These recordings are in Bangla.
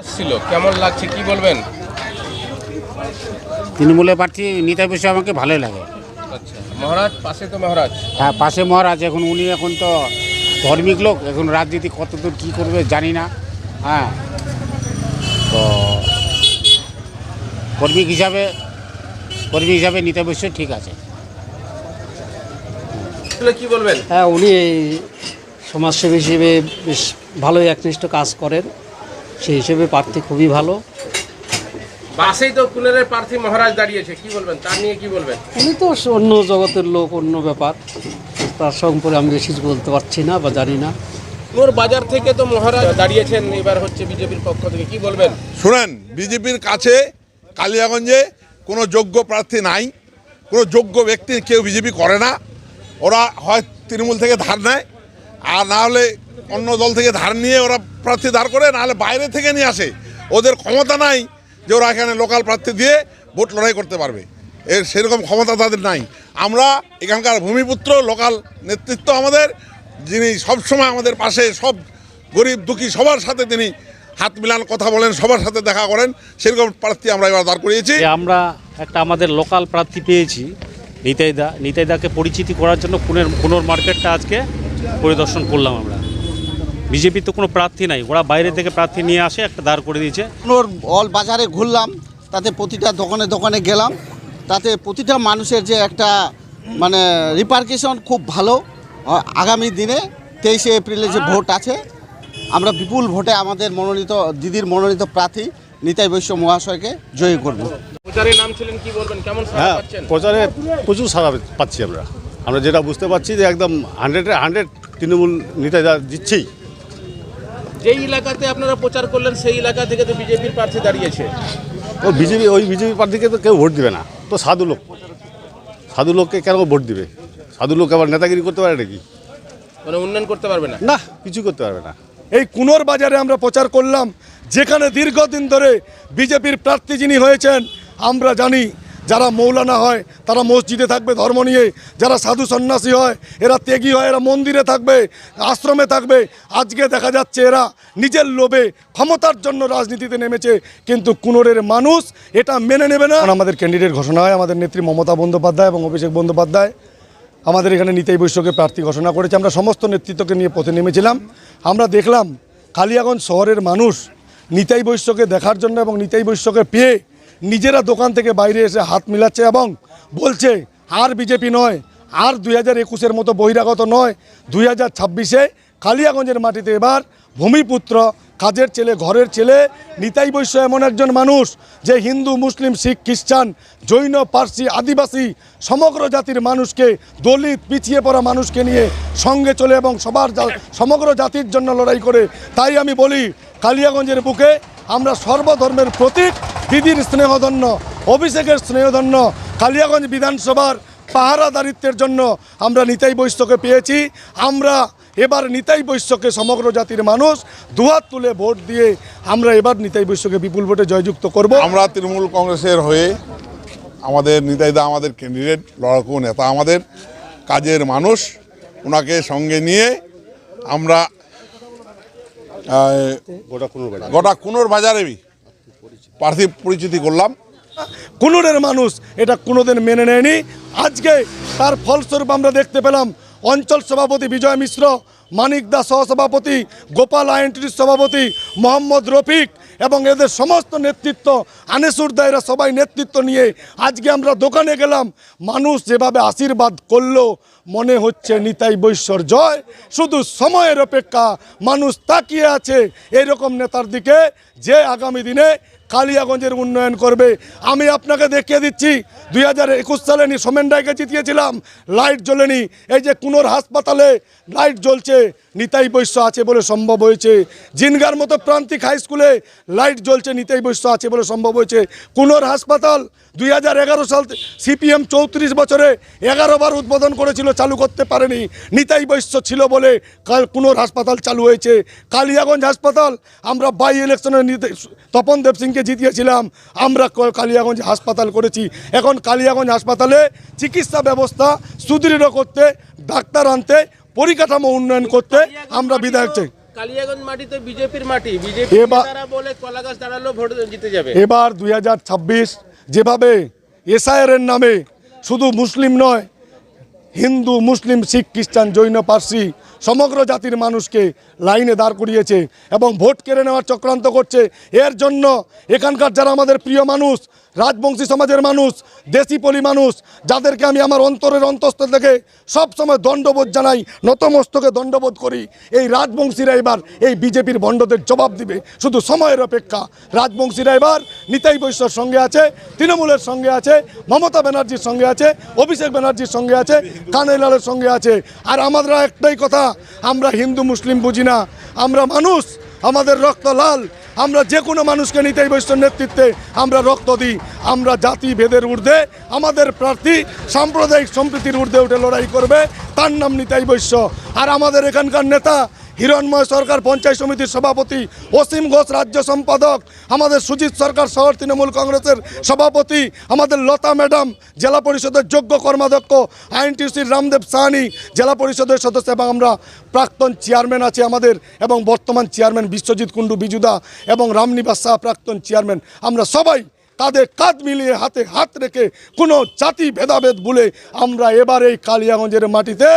ছিল কেমন লাগছে কি বলবেন? তৃণমূলের প্রার্থী নিতাই বসু আমাকে ভালোই লাগে। আচ্ছা, মহারাজ পাশে তো মহারাজ। হ্যাঁ, পাশে মহারাজ। উনি এখন তো ধার্মিক লোক, এখন রাজনীতি কতদূর কী করবে জানি না। হ্যাঁ, তো কর্মী হিসাবে নিতাই বসু ঠিক আছে। কি বলবেন? হ্যাঁ, উনি সমাজসেবী হিসেবে বেশ ভালোই একনিষ্ঠ কাজ করেন, সেই হিসেবে প্রার্থী খুবই ভালো। পাশেই তো কুলের প্রার্থী মহারাজ দাঁড়িয়েছে, কি বলবেন তার নিয়ে? কি বলবেন? উনি তো অন্য জগতের লোক, অন্য ব্যাপার, তার সম্পর্কে আমি বেশি বলতে পারছি না বা জানি না। কুলের বাজার থেকে তো মহারাজ দাঁড়িয়েছেন, এবার হচ্ছে বিজেপির পক্ষ থেকে, কি বলবেন? শুনেন, বিজেপির কাছে কালিয়াগঞ্জে কোনো যোগ্য প্রার্থী নাই, কোনো যোগ্য ব্যক্তি কেউ বিজেপি করে না। ওরা হয় তৃণমূল থেকে ধার নেয়, আর না হলে অন্য দল থেকে ধার নিয়ে ওরা প্রার্থী দাঁড় করে, নাহলে বাইরে থেকে নিয়ে আসে। ওদের ক্ষমতা নাই যে ওরা এখানে লোকাল প্রার্থী দিয়ে ভোট লড়াই করতে পারবে, এর সেরকম ক্ষমতা তাদের নাই। আমরা এখানকার ভূমিপুত্র, লোকাল নেতৃত্ব আমাদের, যিনি সবসময় আমাদের পাশে, সব গরিব দুঃখী সবার সাথে তিনি হাত মিলান, কথা বলেন, সবার সাথে দেখা করেন, সেরকম প্রার্থী আমরা এবার দাঁড় করিয়েছি। আমরা একটা আমাদের লোকাল প্রার্থী পেয়েছি নিতাইদাকে পরিচিতি করার জন্য পুনর মার্কেটটা আজকে পরিদর্শন করলাম আমরা। বিজেপির তো কোনো প্রার্থী নাই, ওরা বাইরে থেকে প্রার্থী নিয়ে আসে, একটা দাঁড় করে দিয়েছে। অল বাজারে ঘুরলাম, তাতে প্রতিটা দোকানে দোকানে গেলাম, তাতে প্রতিটা মানুষের যে একটা মানে রিপার্কেশন খুব ভালো। আগামী দিনে 23শে এপ্রিলে যে ভোট আছে, আমরা বিপুল ভোটে আমাদের দিদির মনোনীত প্রার্থী নিতাই বৈশ্য মহাশয়কে জয়ী করব। প্রচারে নাম ছিলেন, কি বলবেন, কেমন সাড়া পাচ্ছেন? প্রচারে প্রচুর সাড়া পাচ্ছি আমরা যেটা বুঝতে পারছি যে একদম 100 তৃণমূল নিতাইদা জিতছেই। যেই এলাকাতে আপনারা প্রচার করলেন সেই এলাকা থেকে তো বিজেপির প্রার্থী দাঁড়িয়েছে। ওই বিজেপি প্রার্থীকে তো কেউ ভোট দিবে না, তো সাধু লোককে কেন ভোট দিবে? সাধু লোক আবার নেতাগিরি করতে পারে নাকি? মানে উন্নয়ন করতে পারবে না? না, কিছু করতে পারবে না। এই কুনোর বাজারে আমরা প্রচার করলাম, যেখানে দীর্ঘদিন ধরে বিজেপির প্রার্থী যিনি হয়েছেন, আমরা জানি যারা মৌলানা হয় তারা মসজিদে থাকবে ধর্ম নিয়ে, যারা সাধু সন্ন্যাসী হয় এরা ত্যাগী হয়, এরা মন্দিরে থাকবে, আশ্রমে থাকবে। আজকে দেখা যাচ্ছে এরা নিজের লোভে ক্ষমতার জন্য রাজনীতিতে নেমেছে, কিন্তু কুনোরের মানুষ এটা মেনে নেবে না। আমাদের ক্যান্ডিডেট ঘোষণা হয়, আমাদের নেত্রী মমতা বন্দ্যোপাধ্যায় এবং অভিষেক বন্দ্যোপাধ্যায় আমাদের এখানে নিতাই বৈশ্যকে প্রার্থী ঘোষণা করেছে। আমরা সমস্ত নেতৃত্বকে নিয়ে পথে নেমেছিলাম। আমরা দেখলাম কালিয়াগঞ্জ শহরের মানুষ নিতাই বৈশ্যকে দেখার জন্য এবং নিতাই বৈশ্যকে পেয়ে নিজেরা দোকান থেকে বাইরে এসে হাত মিলাচ্ছে এবং বলছে আর বিজেপি নয়, আর 2021-এর মতো বহিরাগত নয়, 2026-এ কালিয়াগঞ্জের মাটিতে এবার ভূমিপুত্র, কাজের ছেলে, ঘরের ছেলে নিতাই বৈশ্য এমন একজন মানুষ যে হিন্দু, মুসলিম, শিখ, খ্রিস্টান, জৈন, পার্সি, আদিবাসী সমগ্র জাতির মানুষকে, দলিত, পিছিয়ে পড়া মানুষকে নিয়ে সঙ্গে চলে এবং সমগ্র জাতির জন্য লড়াই করে। তাই আমি বলি, কালিয়াগঞ্জের বুকে আমরা সর্বধর্মের প্রতীক, দিদির স্নেহধন্য, অভিষেকের স্নেহধন্য কালিয়াগঞ্জ বিধানসভার পাহারাদারিত্বের জন্য আমরা নিতাই বৈশ্যকে পেয়েছি। আমরা এবার নিতাই বৈশ্যকে সমগ্র জাতির মানুষ দুহাত তুলে ভোট দিয়ে আমরা এবার নিতাই বৈশ্যকে বিপুল ভোটে জয়যুক্ত করব। আমরা তৃণমূল কংগ্রেসের হয়ে আমাদের নিতাইদা আমাদের ক্যান্ডিডেট, লড়াকু নেতা, আমাদের কাজের মানুষ, ওনাকে সঙ্গে নিয়ে আমরা গোটা কুনোর বাজারে প্রার্থী পরিচিতি করলাম। কুনোরের মানুষ এটা কোনোদিন মেনে নেয়নি। আজকে তার ফলস্বরূপ আমরা দেখতে পেলাম অঞ্চল সভাপতি বিজয় মিশ্র, মানিক দা সহসভাপতি, গোপাল আইএনটির সভাপতি মোহাম্মদ রফিক এবং এদের সমস্ত নেতৃত্ব, আনিসুর দায়রা সবাই নেতৃত্ব নিয়ে আজকে আমরা দোকানে গেলাম। মানুষ যেভাবে আশীর্বাদ করলো, মনে হচ্ছে নিতাই বৈশ্যর জয়। শুধু সময়ের অপেক্ষা, মানুষ তাকিয়ে আছে এরকম নেতার দিকে যে আগামী দিনে কালিয়াগঞ্জের উন্নয়ন করবে। আমি আপনাকে দেখিয়ে দিচ্ছি, 2021 সালে সোমেন রায়কে জিতিয়েছিলাম, লাইট জ্বলেনি। এই যে কুনোর হাসপাতালে লাইট জ্বলছে, নিতাই বৈশ্য আছে বলে সম্ভব হয়েছে। জিনগার মতো প্রান্তিক হাই স্কুলে লাইট জ্বলছে, নিতাই বৈশ্য আছে বলে সম্ভব হয়েছে। কুনোর হাসপাতাল 2011 সাল সিপিএম 34 বছরে 11 বার উদ্বোধন করেছিল, চালু করতে পারেনি। নিতাই বৈশ্য ছিল বলে কুনোর হাসপাতাল চালু হয়েছে। কালিয়াগঞ্জ হাসপাতাল আমরা বাই ইলেকশনে তপন দেব সিংকে জিতিয়েছিলাম, আমরা কালিয়াগঞ্জ হাসপাতাল করেছি। এখন কালিয়াগঞ্জ হাসপাতালে চিকিৎসা ব্যবস্থা সুদৃঢ় করতে, ডাক্তার আনতে, পরিকাঠামো উন্নয়ন করতে আমরা বিধায়ক চাই। কালিয়াগঞ্জ মাটি তো বিজেপির মাটি, বিজেপি তারা বলে কলা গাছ দাঁড়ালো ভোট জিতে যাবে। এবার 2026 যেভাবে এসআইআর এর নামে শুধু মুসলিম নয়, হিন্দু, মুসলিম, শিখ, খ্রিস্টান, জৈন, পার্সি সমগ্র জাতির মানুষকে লাইনে দাঁড় করিয়েছে এবং ভোট কেড়ে নেওয়ার চক্রান্ত করছে। এর জন্য এখানকার যারা আমাদের প্রিয় মানুষ, রাজবংশী সমাজের মানুষ, দেশিপলি মানুষ, যাদেরকে আমি আমার অন্তরের অন্তঃস্থল থেকে সবসময় দণ্ডবোধ জানাই, নতমস্তকে দণ্ডবোধ করি, এই রাজবংশীরা এবার এই বিজেপির ভণ্ডদের জবাব দিবে, শুধু সময়ের অপেক্ষা। রাজবংশীরা এবার নিতাই বৈশ্যর সঙ্গে আছে, তৃণমূলের সঙ্গে আছে, মমতা ব্যানার্জির সঙ্গে আছে, অভিষেক ব্যানার্জির সঙ্গে আছে, কানাইলালের সঙ্গে আছে। আর আমাদের একটাই কথা, আমরা হিন্দু মুসলিম বুঝি না, আমরা মানুষ, আমাদের রক্ত লাল। আমরা যে কোনো মানুষকে নিতাই বৈশ্যর নেতৃত্বে আমরা রক্ত দিই। আমরা জাতি ভেদের ঊর্ধ্বে আমাদের প্রার্থী সাম্প্রদায়িক সম্প্রীতির ঊর্ধ্বে উঠে লড়াই করবে, তার নাম নিতাই বৈশ্য। আর আমাদের এখানকার নেতা হিরণময় সরকার পঞ্চায়েত সমিতির সভাপতি, অসীম ঘোষ রাজ্য সম্পাদক, আমাদের সুজিত সরকার শহর তৃণমূল কংগ্রেসের সভাপতি, আমাদের লতা ম্যাডাম জেলা পরিষদের যোগ্য কর্মাধ্যক্ষ, আইএনটিসির রামদেব সাহানি জেলা পরিষদের সদস্য, এবং আমরা প্রাক্তন চেয়ারম্যান আছে আমাদের, এবং বর্তমান চেয়ারম্যান বিশ্বজিৎ কুণ্ডু বিজুদা এবং রামনিবাস শাহ প্রাক্তন চেয়ারম্যান। আমরা সবাই তাদের কাঁধ মিলিয়ে হাতে হাত রেখে কোনো জাতি ভেদাভেদ ভুলে আমরা এবার এই কালিয়াগঞ্জের মাটিতে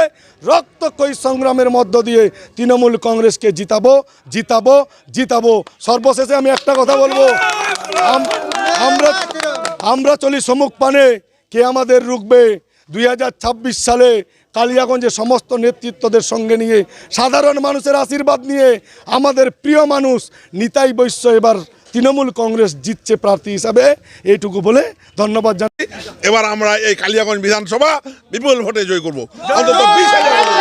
রক্তক্ষয়ী সংগ্রামের মধ্য দিয়ে তৃণমূল কংগ্রেসকে জিতাবো। সর্বশেষে আমি একটা কথা বলবো, আমরা চলি সম্মুখ পানে, কে আমাদের রুখবে? 2026 সালে কালিয়াগঞ্জে সমস্ত নেতৃত্বদের সঙ্গে নিয়ে, সাধারণ মানুষের আশীর্বাদ নিয়ে আমাদের প্রিয় মানুষ নিতাই বৈশ্য এবার তৃণমূল কংগ্রেস জিতছে প্রার্থী হিসাবে। এইটুকু বলে ধন্যবাদ জানাই। এবার আমরা এই কালিয়াগঞ্জ বিধানসভা বিপুল ভোটে জয় করবো, অন্তত 20,000 ভোটে।